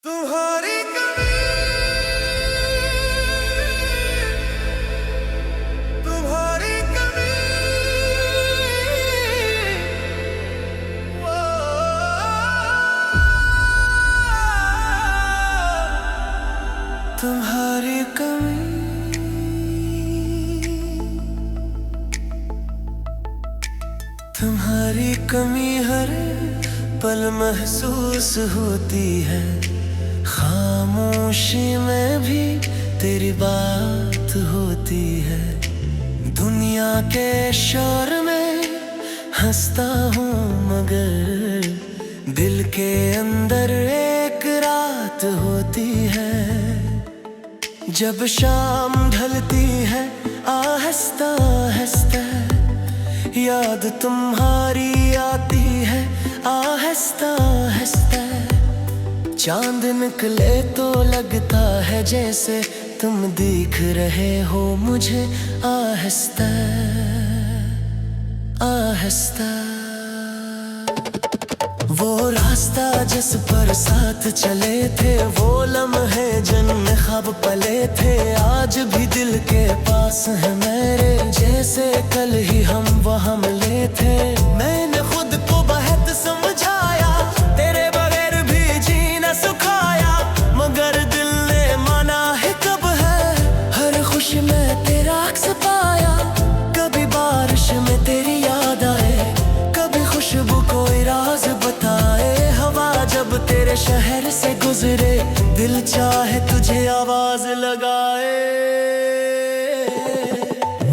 तुम्हारी कमी, तुम्हारी कमी, वो तुम्हारी कमी, तुम्हारी कमी हर पल महसूस होती है। खामोशी में भी तेरी बात होती है। दुनिया के शोर में हंसता हूँ मगर दिल के अंदर एक रात होती है। जब शाम ढलती है आहिस्ता आहिस्ता याद तुम्हारी आती है आहिस्ता आहिस्ता। चांद निकले तो लगता है जैसे तुम दिख रहे हो मुझे आहिस्ता आहिस्ता। वो रास्ता जिस पर साथ चले थे, वो लम्हे जिनमें ख्वाब पले थे, आज भी दिल के पास है मेरे जैसे कल ही हम वहाँ मिले थे। मैंने खुद को बहुत समझाया, तेरे बगैर भी जीना सुखाया, मगर दिल ने माना है कब है। हर खुशी में तेरा अक्स पाया, कभी बारिश में तेरी याद आए, कभी खुशबू कोई राज बताए। हवा जब तेरे शहर से गुजरे, दिल चाहे तुझे आवाज लगाए।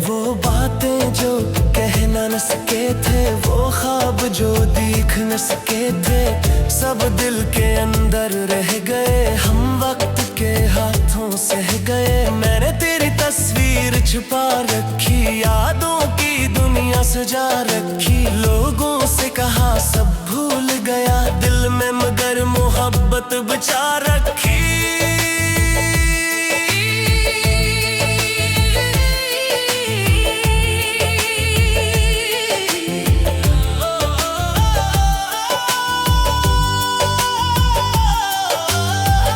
वो बातें जो कह न सके थे, वो ख्वाब जो दिख न सके थे, सब दिल के अंदर रह गए, हम वक्त के हाथों सह गए। मैंने तेरी तस्वीर छुपा रखी, यादों की दुनिया सजा रखी, लोगों से कहा सब भूल गया, दिल में मगर मोहब्बत बचा रखी।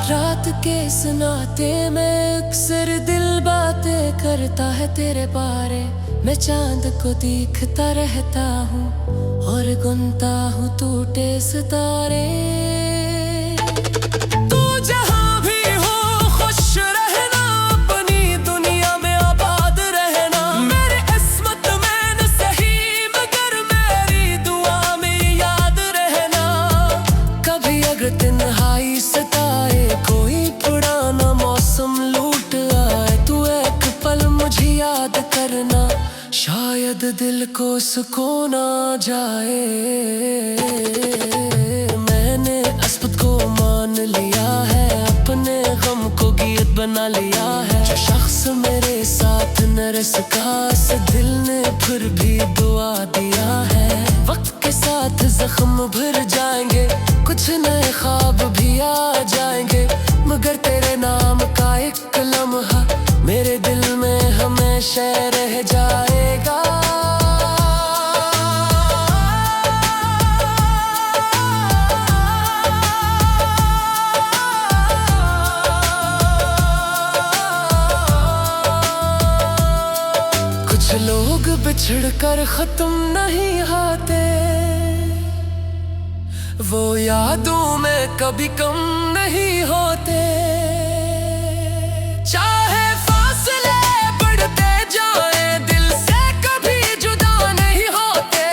रात के सुनाते में अक्सर दिल बातें करता है तेरे बारे। मैं चांद को देखता रहता हूँ और गुनता हूँ टूटे सितारे। तू जहाँ भी हो खुश रहना, अपनी दुनिया में आबाद रहना। मेरी किस्मत में न सही मगर मेरी दुआ में याद रहना। कभी अगर तन्हाई सताए, कोई पुराना मौसम लूट आए, तू एक पल मुझे याद करना, शायद दिल को सुकून आ जाए। मैंने अस्मत को मान लिया है, अपने गम को गीत बना लिया है। जो शख्स मेरे साथ न रह सका, उस दिल ने फिर भी दुआ दिया है। वक्त के साथ जख्म भर जाएंगे, कुछ नए ख्वाब भी आ जाएंगे, मगर तेरे नाम का एक लम्हा मेरे दिल में हमेशा रह जाएगा। कुछ लोग बिछड़ कर खत्म नहीं होते, वो यादों में कभी कम नहीं होते। चाहे फासले बढ़ते जाएं, दिल से कभी जुदा नहीं होते।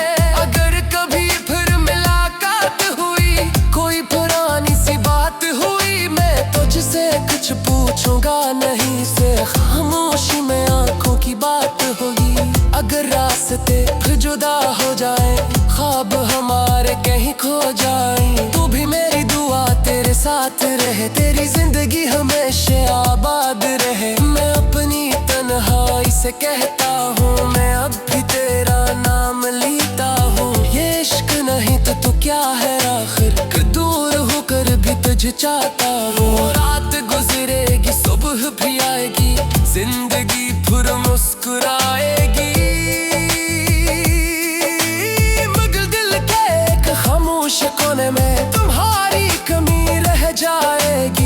अगर कभी फिर मुलाकात हुई, कोई पुरानी सी बात हुई, मैं तुझसे कुछ पूछूंगा नहीं, से खामोशी में आंखों की बात होगी। अगर रास्ते फिर जुदा हो जाए, ख्वाब हमारे कहीं खो जाए, तू भी मेरी दुआ तेरे साथ रहे, तेरी जिंदगी हमेशा आबाद रहे। मैं अपनी तन्हाई से कहता हूँ, मैं अब भी तेरा नाम लेता हूँ। ये इश्क नहीं तो क्या है आखिर, कि दूर होकर भी तुझे चाहता हूँ। रात गुजरेगी सुबह भी आएगी, जिंदगी फिर मुस्कुराएगी, मगर दिल के एक खामोश कोने में तुम्हारी कमी रह जाएगी।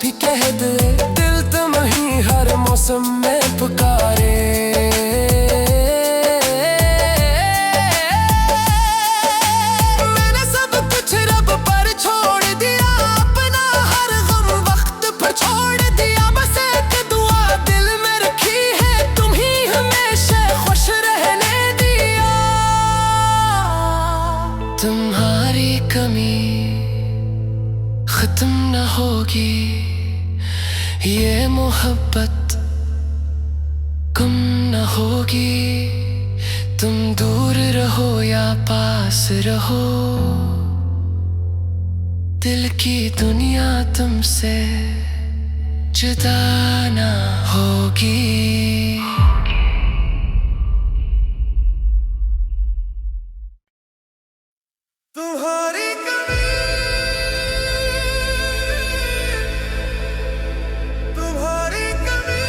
भी कह दे, दिल तुम ही हर मौसम में पुकारे। मैंने सब कुछ रब पर छोड़ दिया, अपना हर गम वक्त पर छोड़ दिया। बस एक दुआ दिल में रखी है, तुम ही हमेशा खुश रहने दिया। तुम्हारी कमी खत्म न होगी, ये मोहब्बत कम न होगी। तुम दूर रहो या पास रहो, दिल की दुनिया तुमसे जुदा ना होगी। तुम्हारी कमी, तुम्हारी कमी,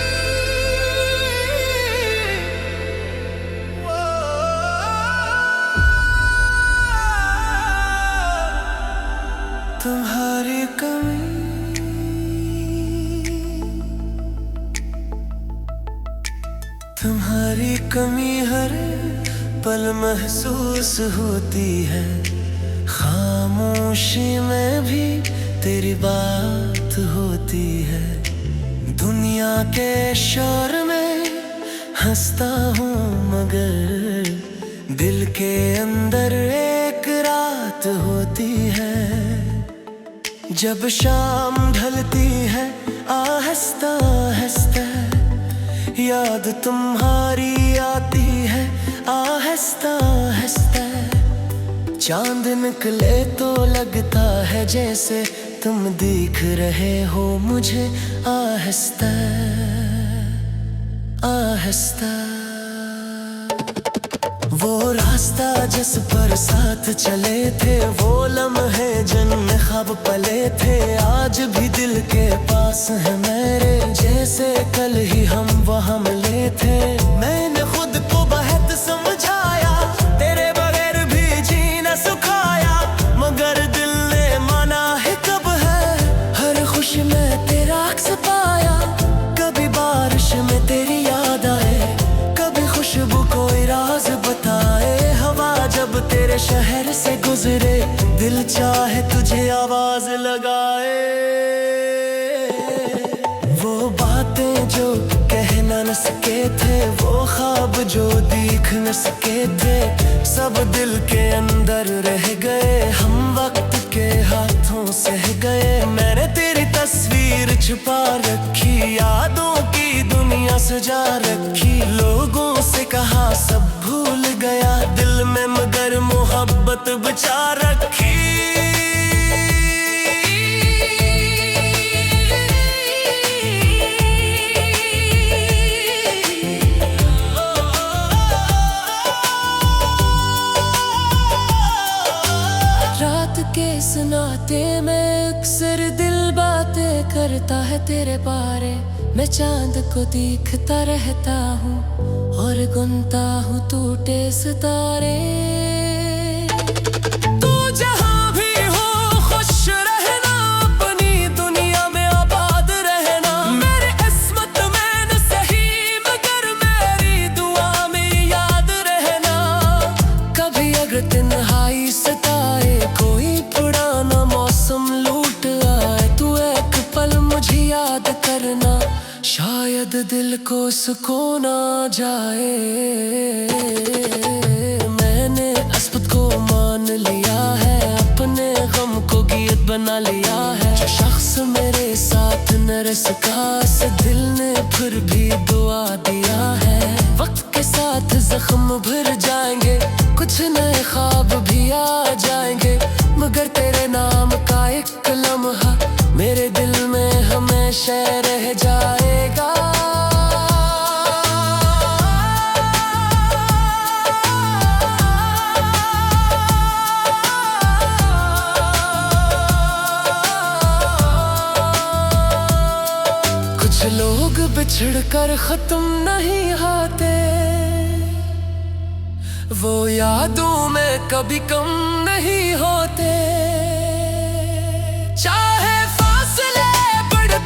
तुम्हारी कमी, तुम्हारी कमी हर पल महसूस होती है। खामोशी में भी तेरी बात होती है। दुनिया के शोर में हंसता हूँ मगर दिल के अंदर एक रात होती है। जब शाम ढलती है आहिस्ता आहिस्ता, याद तुम्हारी आती है आहिस्ता आहिस्ता। चांद निकले तो लगता है जैसे तुम दिख रहे हो मुझे आहिस्ता आहिस्ता। वो रास्ता जिस पर साथ चले थे, वो लम्हे जिनमें ख्वाब पले थे, आज भी दिल के पास है मेरे, जैसे कल ही हम वहाँ मिले थे। मैंने खुद को बहुत समझाया, तेरे बगैर भी जीना सुखाया, मगर दिल ने माना है कब है। हर खुशी में तेरा अक्स पाया, कभी बारिश में तेरी याद आए, कभी खुशबू कोई राज बताए। हवा जब तेरे शहर से गुजरे, दिल चाहे तुझे आवाज लगाए। वो बातें जो कह न सके थे, वो ख्वाब जो दिख न सके थे, सब दिल के अंदर रह गए, हम वक्त के हाथों सह गए। मैंने तेरी तस्वीर छुपा रखी, यादों की दुनिया सजा रखी, लोगों से कहा सब भूल गया, दिल में मगर मोहब्बत बचा रखी। रात के सुनाते में अक्सर दिल बातें करता है तेरे बारे। मैं चांद को देखता रहता हूँ और गुनता हूँ टूटे सितारे। तू जहाँ भी हो खुश रहना, अपनी दुनिया में आबाद रहना। मेरी किस्मत में न सही मगर मेरी दुआ में याद रहना। कभी अगर तन्हाई सताए, कोई पुराना मौसम लूट आए, तू एक पल मुझे याद करना, शायद दिल को सुकून आ जाए। मैंने अस्पत को मान लिया है, अपने गम को गीत बना लिया है। जो शख्स मेरे साथ न रह सका, से दिल ने फिर भी दुआ दिया है। वक्त के साथ जख्म भर जाएंगे, कुछ नए ख्वाब भी आ जाएंगे, मगर तेरे नाम का एक लम्हा मेरे दिल में हमेशा रह जाएगा। कुछ लोग बिछड़ कर खत्म नहीं होते, वो यादों में कभी कम नहीं होते। चाहे फासले बढ़ते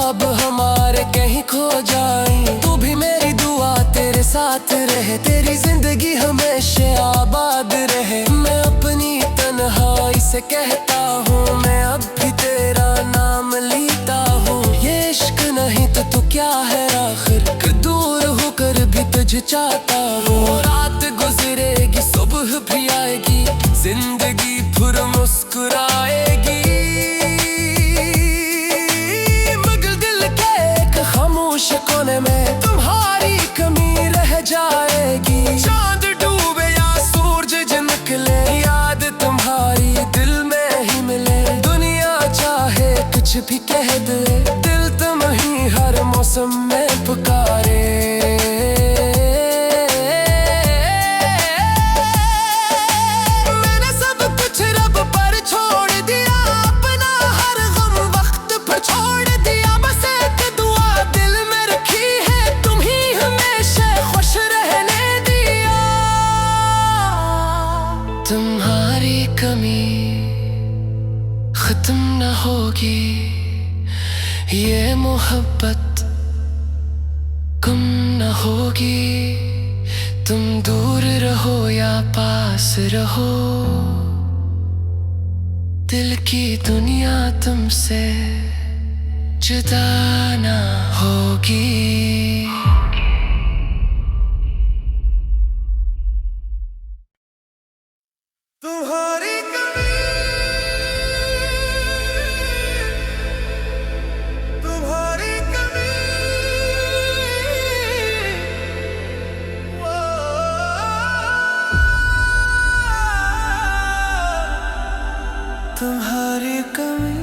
ख्वाब हमारे कहीं खो जाए, तू भी मेरी दुआ तेरे साथ रहे, तेरी जिंदगी हमेशा आबाद रहे। मैं अपनी तन्हाई से कहता हूँ, मैं अब भी तेरा नाम लेता हूँ। ये इश्क नहीं तो तू क्या है आखिर, दूर होकर भी तुझे चाहता हूँ। रात गुजरेगी सुबह भी आएगी, जिंदगी फिर मुस्कुराएगी, मगर दिल के एक खामोश कोने में तुम्हारी कमी रह जाएगी। चांद डूबे या सूरज जो निकले, याद तुम्हारी दिल में ही मिले। दुनिया चाहे कुछ भी कह दे, दिल तुम ही हर मौसम में पुकारे। मैंने सब कुछ रब पर छोड़ दिया, अपना हर गम वक्त पर छोड़ दिया। बस एक दुआ दिल में रखी है, तुम ही हमेशा खुश रहने दिया। तुम्हारी कमी खत्म न होगी, ये मोहब्बत गुम न होगी। तुम दूर रहो या पास रहो, दिल की दुनिया तुमसे जुदा ना होगी। तुम्हारी कमी, तुम्हारी कमी, तुम्हारी कमी,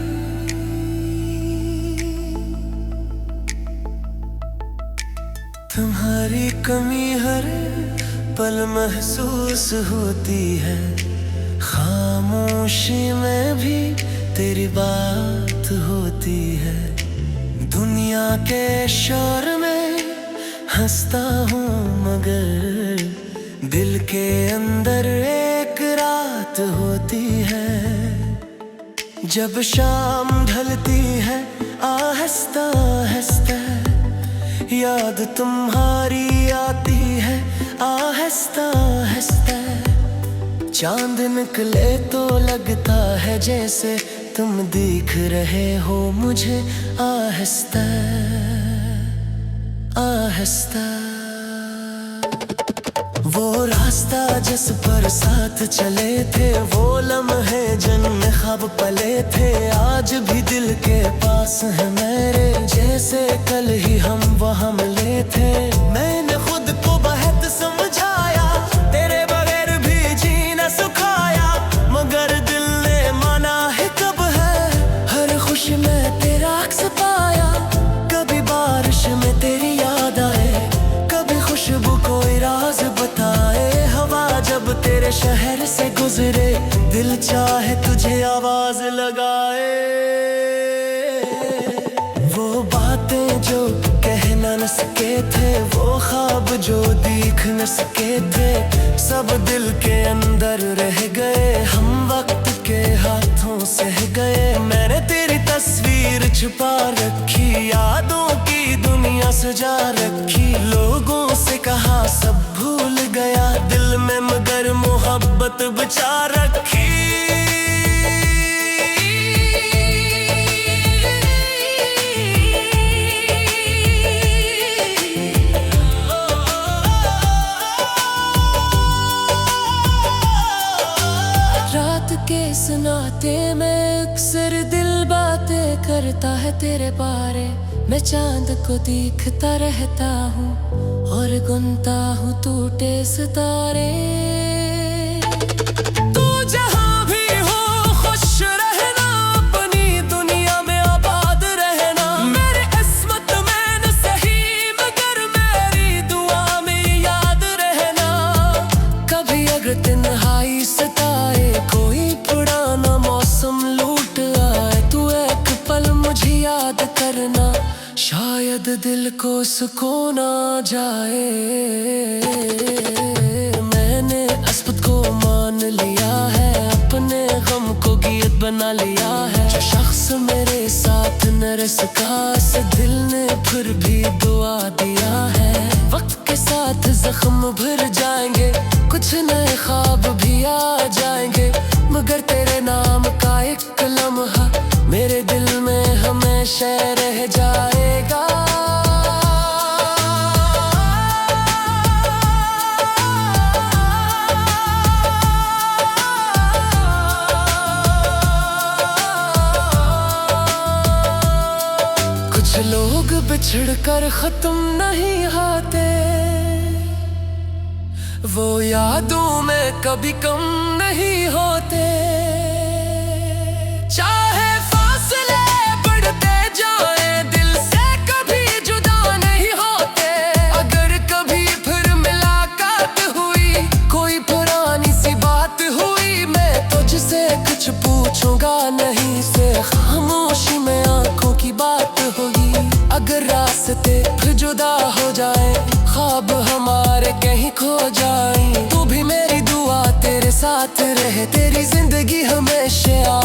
तुम्हारी कमी हर पल महसूस होती है। खामोशी में भी तेरी बात होती है। दुनिया के शोर में हंसता हूँ, मगर दिल के अंदर एक रात होती है। जब शाम ढलती है आहिस्ता आहिस्ता, याद तुम्हारी आती है आहिस्ता आहिस्ता। चांद निकले तो लगता है जैसे तुम दिख रहे हो मुझे आहिस्ता आहिस्ता। वो रास्ता जिस पर साथ चले थे, वो लम्हे जिनमें ख्वाब पले थे, आज भी दिल के पास है मेरे, जैसे कल ही हम वहाँ मिले थे। मैंने खुद को बहुत समझाया, तेरे बगैर भी जीना सुखाया, मगर दिल ने माना है कब है। हर खुशी में तेरा अक्स पाया, कभी बारिश में तेरी याद आए, कभी खुशबू कोई राज बताए। हवा जब तेरे शहर से गुजरे, दिल चाहे तुझे आवाज लगाए। वो बातें जो कह न सके थे, वो ख्वाब जो दिख न सके थे, सब दिल के अंदर रह गए, हम वक्त के हाथों सह गए। मैंने तेरी तस्वीर छुपा रखी, यादों की दुनिया सजा रखी, लोगों से कहा सब भूल गया, दिल में मगर मोहब्बत बचा रखी। रात के सुनाते में अक्सर दिल बातें करता है तेरे बारे। मैं चांद को देखता रहता हूँ और गुनता हूँ टूटे सितारे। तू जहाँ भी हो खुश रहना, अपनी दुनिया में आबाद रहना। मेरी किस्मत में न सही, मगर मेरी दुआ में याद रहना। कभी अगर तन्हाई सताए, कोई पुराना मौसम लूट आए, तू एक पल मुझे याद करना, शायद दिल को सुकून आ जाए। मैंने अस्पत को मान लिया है, अपने गम को गीत बना लिया है। जो शख्स मेरे साथ न रह सका, इस दिल ने फिर भी दुआ दिया है। वक्त के साथ जख्म भर जाएंगे, कुछ नए ख्वाब भी आ जाएंगे, मगर तेरे नाम का एक लम्हा मेरे दिल में हमेशा रह जाएगा। कुछ लोग बिछड़ कर खत्म नहीं होते, वो यादों में कभी कम नहीं होते। चाहे फासले बढ़ते जाएं, दिल से कभी जुदा नहीं होते। अगर कभी फिर मुलाकात हुई, कोई पुरानी सी बात हुई, मैं तुझसे कुछ पूछूंगा नहीं, से खामोशी में आंखों की बात होगी। अगर रास्ते फिर जुदा हो जाए, ख्वाब हमारे कहीं खो जाए, तू भी मेरी दुआ तेरे साथ रहे, तेरी जिंदगी हमेशा